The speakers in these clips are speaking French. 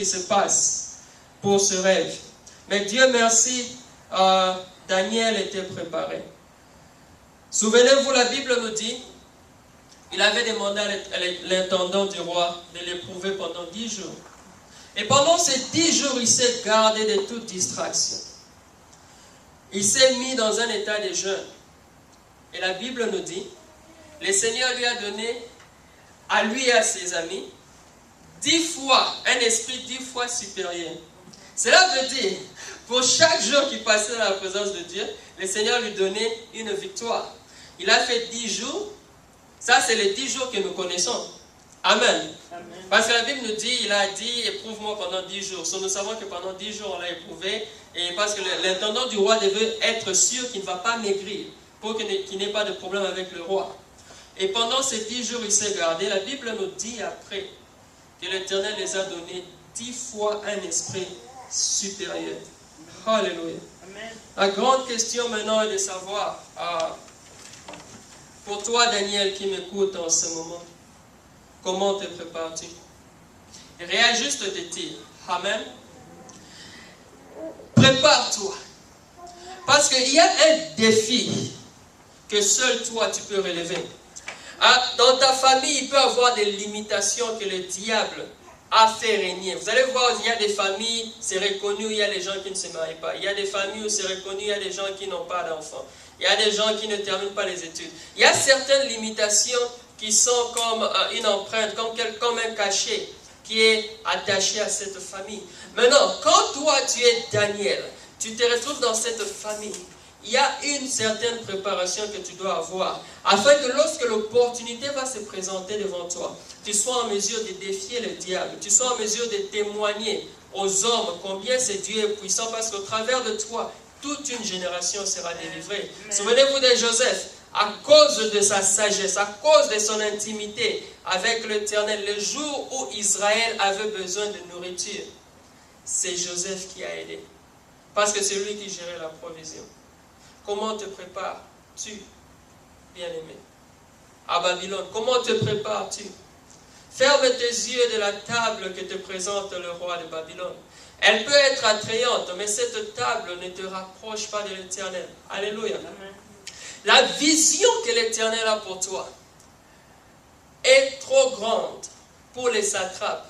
qui se passe pour ce rêve. Mais Dieu merci, Daniel était préparé. Souvenez-vous, la Bible nous dit, il avait demandé à l'intendant du roi de l'éprouver pendant 10 jours. Et pendant ces 10 jours, il s'est gardé de toute distraction. Il s'est mis dans un état de jeûne. Et la Bible nous dit, le Seigneur lui a donné, à lui et à ses amis, 10 fois, un esprit 10 fois supérieur. Cela veut dire, pour chaque jour qu'il passait dans la présence de Dieu, le Seigneur lui donnait une victoire. Il a fait 10 jours. Ça, c'est les 10 jours que nous connaissons. Amen. Amen. Parce que la Bible nous dit, il a dit, éprouve-moi pendant 10 jours. So, nous savons que pendant 10 jours, on l'a éprouvé. Et parce que l'intendant du roi devait être sûr qu'il ne va pas maigrir, pour qu'il n'ait pas de problème avec le roi. Et pendant ces 10 jours, il s'est gardé. La Bible nous dit après que l'Éternel les a donné 10 fois un esprit supérieur. Alléluia. Amen. La grande question maintenant est de savoir, pour toi Daniel qui m'écoute en ce moment, comment te prépares-tu? Réajuste tes tirs. Amen. Prépare-toi. Parce qu'il y a un défi que seul toi tu peux relever. Dans ta famille, il peut y avoir des limitations que le diable a fait régner. Vous allez voir, il y a des familles, c'est reconnu, il y a des gens qui ne se marient pas. Il y a des familles où c'est reconnu, il y a des gens qui n'ont pas d'enfants. Il y a des gens qui ne terminent pas les études. Il y a certaines limitations qui sont comme une empreinte, comme un cachet qui est attaché à cette famille. Maintenant, quand toi tu es Daniel, tu te retrouves dans cette famille, il y a une certaine préparation que tu dois avoir, afin que lorsque l'opportunité va se présenter devant toi, tu sois en mesure de défier le diable, tu sois en mesure de témoigner aux hommes combien ce Dieu est puissant, parce qu'au travers de toi, toute une génération sera délivrée. Souvenez-vous de Joseph, à cause de sa sagesse, à cause de son intimité avec l'Éternel, le jour où Israël avait besoin de nourriture, c'est Joseph qui a aidé. Parce que c'est lui qui gérait la provision. Comment te prépares-tu, bien-aimé, à Babylone? Comment te prépares-tu? Ferme tes yeux de la table que te présente le roi de Babylone. Elle peut être attrayante, mais cette table ne te rapproche pas de l'Éternel. Alléluia. Amen. La vision que l'Éternel a pour toi est trop grande pour les satrapes.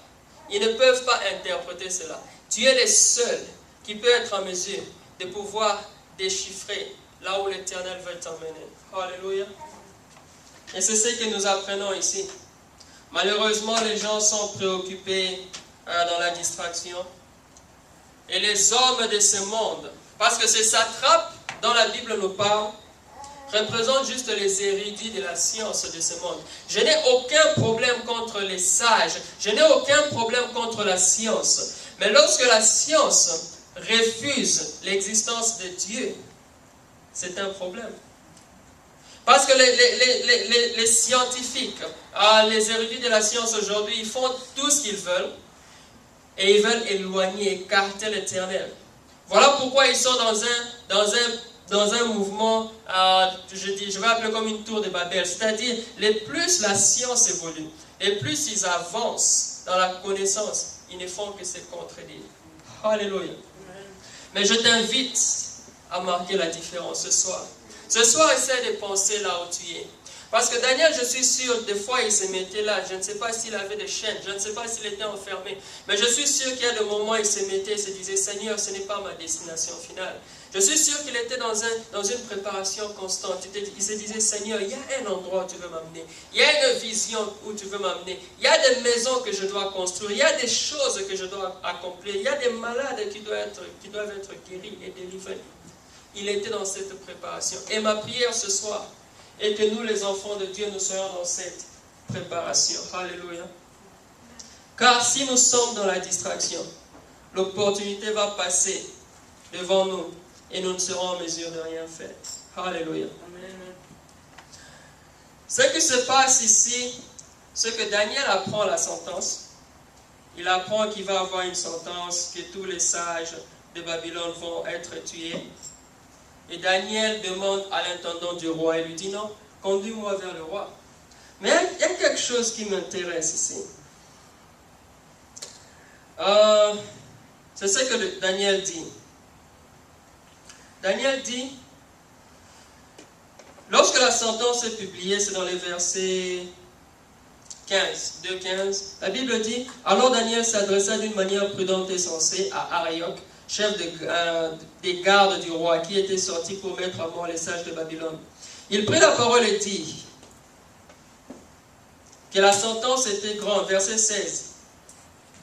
Ils ne peuvent pas interpréter cela. Tu es le seul qui peut être en mesure de pouvoir déchiffrer là où l'Éternel veut t'emmener. Alléluia. Et c'est ce que nous apprenons ici. Malheureusement, les gens sont préoccupés dans la distraction. Et les hommes de ce monde, parce que ces satrapes dont la Bible nous parle, représentent juste les érudits de la science de ce monde. Je n'ai aucun problème contre les sages. Je n'ai aucun problème contre la science. Mais lorsque la science refuse l'existence de Dieu, c'est un problème. Parce que les scientifiques, les érudits de la science aujourd'hui, ils font tout ce qu'ils veulent et ils veulent éloigner, écarter l'Éternel. Voilà pourquoi ils sont dans un mouvement, je vais appeler comme une tour de Babel. C'est-à-dire, les plus la science évolue, et plus ils avancent dans la connaissance, ils ne font que se contredire. Alléluia. Mais je t'invite à marquer la différence ce soir. Ce soir, essaie de penser là où tu es. Parce que Daniel, je suis sûr, des fois, il se mettait là. Je ne sais pas s'il avait des chaînes. Je ne sais pas s'il était enfermé. Mais je suis sûr qu'il y a des moments où il se mettait et se disait, Seigneur, ce n'est pas ma destination finale. Je suis sûr qu'il était dans une préparation constante. Il se disait, Seigneur, il y a un endroit où tu veux m'amener. Il y a une vision où tu veux m'amener. Il y a des maisons que je dois construire. Il y a des choses que je dois accomplir. Il y a des malades qui doivent être guéris et délivrés. Il était dans cette préparation. Et ma prière ce soir est que nous, les enfants de Dieu, nous soyons dans cette préparation. Alléluia. Car si nous sommes dans la distraction, l'opportunité va passer devant nous et nous ne serons en mesure de rien faire. Alléluia. Amen. Ce qui se passe ici, c'est que Daniel apprend la sentence. Il apprend qu'il va avoir une sentence, que tous les sages de Babylone vont être tués. Et Daniel demande à l'intendant du roi et lui dit non, conduis-moi vers le roi. Mais il y a quelque chose qui m'intéresse ici. C'est ce que Daniel dit. Daniel dit, lorsque la sentence est publiée, c'est dans les versets 15, 2-15, la Bible dit, alors Daniel s'adressa d'une manière prudente et sensée à Arioch, chef des gardes du roi, qui était sorti pour mettre à mort les sages de Babylone. Il prit la parole et dit que la sentence était grande. Verset 16.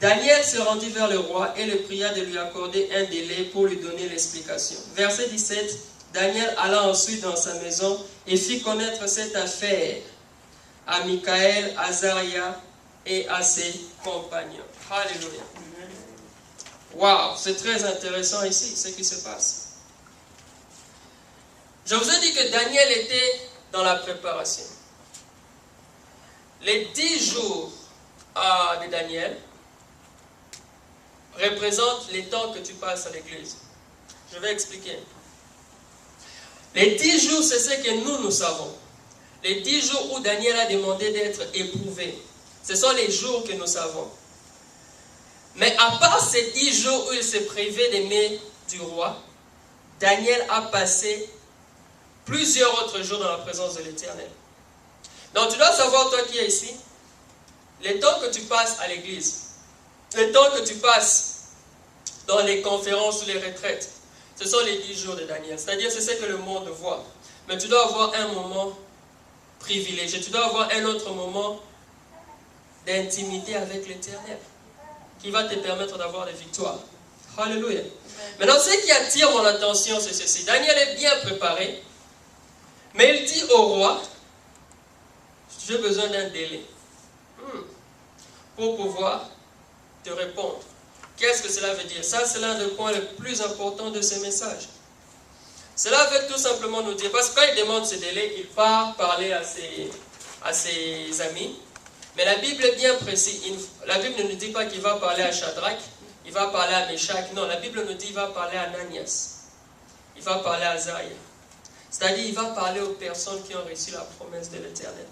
Daniel se rendit vers le roi et le pria de lui accorder un délai pour lui donner l'explication. Verset 17. Daniel alla ensuite dans sa maison et fit connaître cette affaire à Michaël, à Azaria et à ses compagnons. Alléluia. Waouh, c'est très intéressant ici, ce qui se passe. Je vous ai dit que Daniel était dans la préparation. Les 10 jours de Daniel représentent les temps que tu passes à l'église. Je vais expliquer. Les 10 jours, c'est ce que nous savons. Les 10 jours où Daniel a demandé d'être éprouvé. Ce sont les jours que nous savons. Mais à part ces 10 jours où il s'est privé des mains du roi, Daniel a passé plusieurs autres jours dans la présence de l'Éternel. Donc tu dois savoir, toi qui es ici, les temps que tu passes à l'église, les temps que tu passes dans les conférences ou les retraites, ce sont les 10 jours de Daniel. C'est-à-dire, c'est ce que le monde voit. Mais tu dois avoir un moment privilégié. Tu dois avoir un autre moment d'intimité avec l'Éternel qui va te permettre d'avoir des victoires. Alléluia. Maintenant, ce qui attire mon attention, c'est ceci. Daniel est bien préparé, mais il dit au roi, j'ai besoin d'un délai pour pouvoir te répondre. Qu'est-ce que cela veut dire? Ça, c'est l'un des points les plus importants de ce message. Cela veut tout simplement nous dire, parce que quand il demande ce délai, il part parler à ses amis. Mais la Bible est bien précise. La Bible ne nous dit pas qu'il va parler à Shadrach, il va parler à Meshach. Non, la Bible nous dit qu'il va parler à Ananias. Il va parler à Azaria. C'est-à-dire, il va parler aux personnes qui ont reçu la promesse de l'Éternel.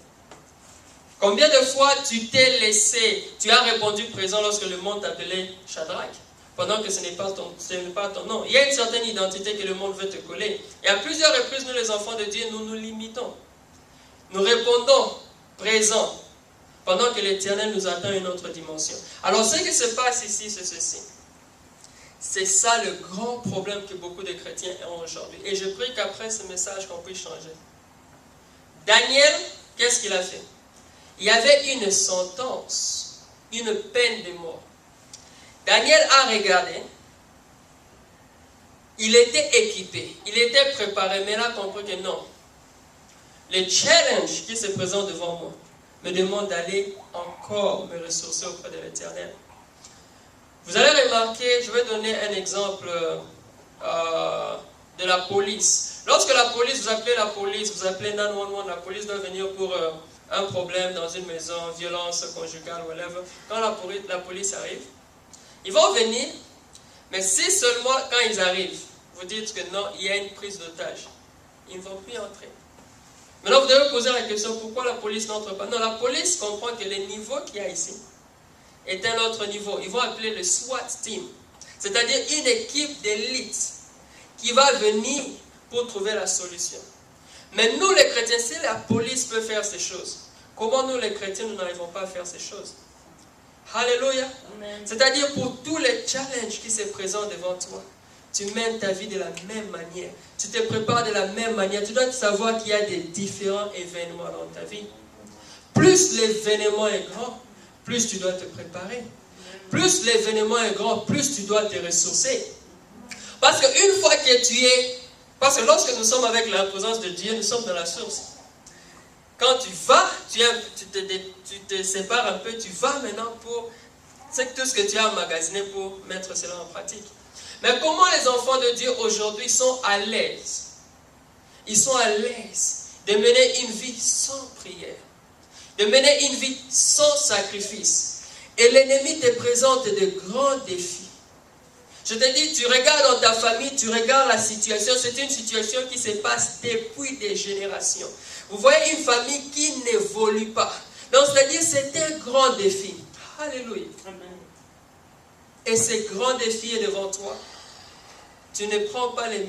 Combien de fois tu t'es laissé, tu as répondu présent lorsque le monde t'appelait Shadrach, pendant que ce n'est pas ton nom. Il y a une certaine identité que le monde veut te coller. Et à plusieurs reprises, nous les enfants de Dieu, nous nous limitons. Nous répondons présent, pendant que l'Éternel nous attend une autre dimension. Alors ce qui se passe ici, c'est ceci. C'est ça le grand problème que beaucoup de chrétiens ont aujourd'hui. Et je prie qu'après ce message, qu'on puisse changer. Daniel, qu'est-ce qu'il a fait? Il y avait une sentence, une peine de mort. Daniel a regardé, il était équipé, il était préparé, mais il a compris que non. Le challenge qui se présente devant moi me demande d'aller encore me ressourcer auprès de l'Éternel. Vous allez remarquer, je vais donner un exemple de la police. Lorsque la police, vous appelez la police, vous appelez 911, la police doit venir pour un problème dans une maison, violence conjugale, whatever. Quand la police arrive, ils vont venir, mais si seulement quand ils arrivent, vous dites que non, il y a une prise d'otage, ils ne vont plus entrer. Maintenant, vous devez poser la question, pourquoi la police n'entre pas? Non, la police comprend que le niveau qu'il y a ici est un autre niveau. Ils vont appeler le SWAT team, c'est-à-dire une équipe d'élite qui va venir pour trouver la solution. Mais nous les chrétiens, si la police peut faire ces choses, comment nous les chrétiens, nous n'arrivons pas à faire ces choses? Alléluia. C'est-à-dire pour tous les challenges qui se présentent devant toi, tu mènes ta vie de la même manière. Tu te prépares de la même manière. Tu dois savoir qu'il y a des différents événements dans ta vie. Plus l'événement est grand, plus tu dois te préparer. Plus l'événement est grand, plus tu dois te ressourcer. Parce qu'une fois que tu es... Parce que lorsque nous sommes avec la présence de Dieu, nous sommes dans la source. Quand tu vas, tu te sépares un peu, tu vas maintenant pour... C'est tout ce que tu as emmagasiné pour mettre cela en pratique. Mais comment les enfants de Dieu aujourd'hui sont à l'aise? Ils sont à l'aise de mener une vie sans prière, de mener une vie sans sacrifice. Et l'ennemi te présente de grands défis. Je te dis, tu regardes dans ta famille, tu regardes la situation, c'est une situation qui se passe depuis des générations. Vous voyez une famille qui n'évolue pas. Donc, c'est-à-dire, c'est un grand défi. Alléluia. Amen. et ce grand défi est devant toi, tu ne prends pas les mesures